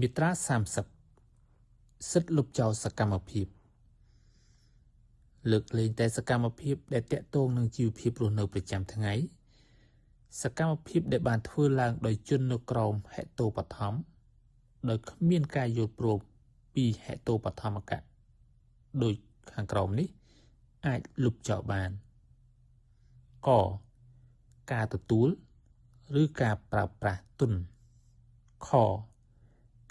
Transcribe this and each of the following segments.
មាត្រា30សិទ្ធិលុបចោលសកម្មភាពលើកលែងតែសកម្មភាពដែលតាក់ទងនឹងជីវភាពរស់នៅប្រចាំថ្ងៃសកម្មភាពដែលបានធ្វើឡើងដោយជននៅក្រោមហេតុបឋមដោយគ្មានការយល់ព្រមពីហេតុបឋមកៈដូចខាងក្រោមនេះអាចលុបចោលបានកការទទួលឬការប្រើប្រាស់ទុនខ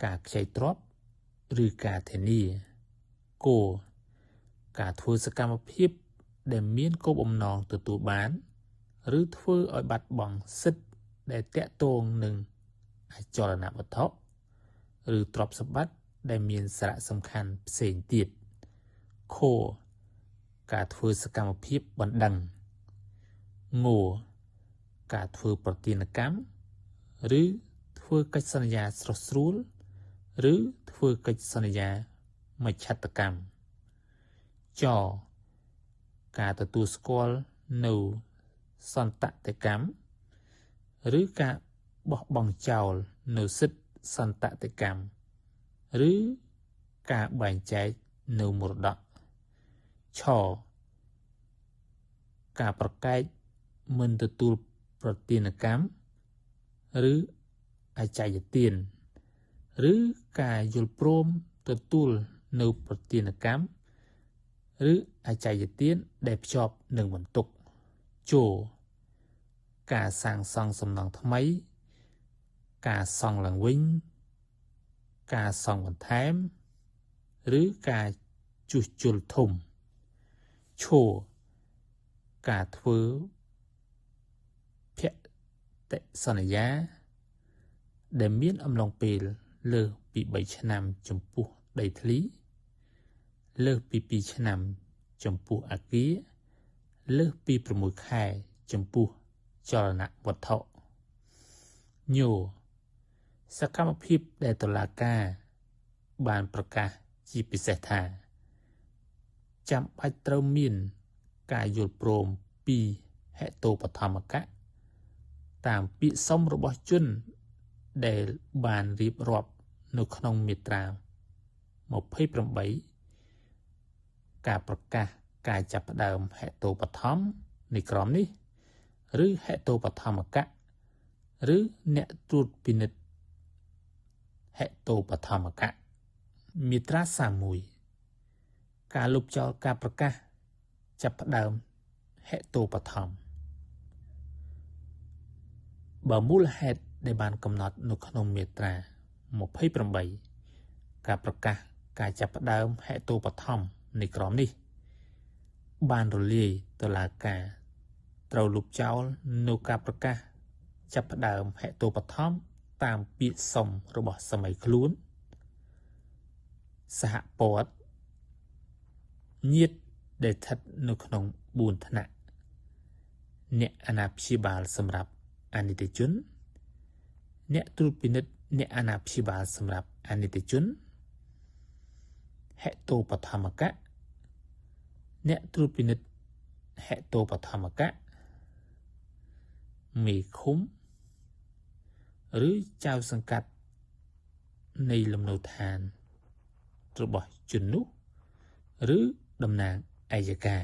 ការខ្ចីទ្រព្យឬការធានាគការធ្វើសកម្មភាពដែលមានគោលបំណងទទួលបានឬធ្វើឲ្យបាត់បង់សិទ្ធិដែលតាក់ទងនឹងអចលនវត្ថុឬទ្រព្យសម្បត្តិដែលមានសារៈសំខាន់ផ្សេងទៀតខការធ្វើសកម្មភាពបណ្ដឹងងការធ្វើប្រទានកម្មឬធ្វើកិច្ចសន្យាស្រស់ស្រួលឬធ្វើកិច្ចសន្យាមជ្ឈត្តកម្មចការទទួលស្គាល់នៅសន្តតិកម្មឬការបោះបង់ចោលនៅសិទ្ធិសន្តតិកម្មឬការបែងចែកនៅមរតកឆការប្រកែកមិនទទួលប្រទានកម្មឬអចយទានឬការយល់ព្រមទទួលនៅប្រទានកម្មឬអចយទានដែលភ្ជាប់នឹងបន្ទុកការសាងសង់សំណង់ថ្មីការសង់ឡើងវិញការសង់បន្ថែមឬការជួសជុលធំការធ្វើភតិសន្យាដែលមានអំឡុងពេលលើសពី3ឆ្នាំចំពោះដីធ្លីលើសពី2ឆ្នាំចំពោះអគារលើសពី6ខែចំពោះចលនវត្ថុញសកម្មភាពដែលតុលាការបានប្រកាសជាពិសេសថាចាំបាច់ត្រូវមានការយល់ព្រមពីហេតុបឋមកៈតាមពាក្យសុំរបស់ជនដែលបានរៀបរាប់នៅក្នុងមាត្រា28ការប្រកាសការចាប់ផ្ដើមហេតុបឋមនៃក្រមនេះឬហេតុបឋមកៈឬអ្នកត្រួតពិនិត្យហេតុបឋមកៈមាត្រា31ការលុបចោលការប្រកាសចាប់ផ្ដើមហេតុបឋមបើមូលហេតុដែលបានកំណត់នៅក្នុងមាត្រា28ការប្រកាសការចាប់ផ្ដើមហេតុបឋមនៃក្រមនេះបានរលាយតុលាការត្រូវលុបចោលនៅការប្រកាសចាប់ផ្ដើមហេតុបឋមតាមពាក្យសុំរបស់សម័យខ្លួនសហព័ន្ធញាតិដែលស្ថិតនៅក្នុង4ថ្នាក់អ្នកអាណាព្យាបាលសម្រាប់អនិច្ចជនអ្នកត្រួតពិនិត្យអ្នកអាណាព្យាបាលសម្រាប់អនិច្ចជនហេតុបឋមកៈអ្នកត្រួតពិនិត្យហេតុបឋមកៈមេឃុំឬចៅសង្កាត់នៃលំនៅឋានរបស់ជននោះឬតំណាងអัยការ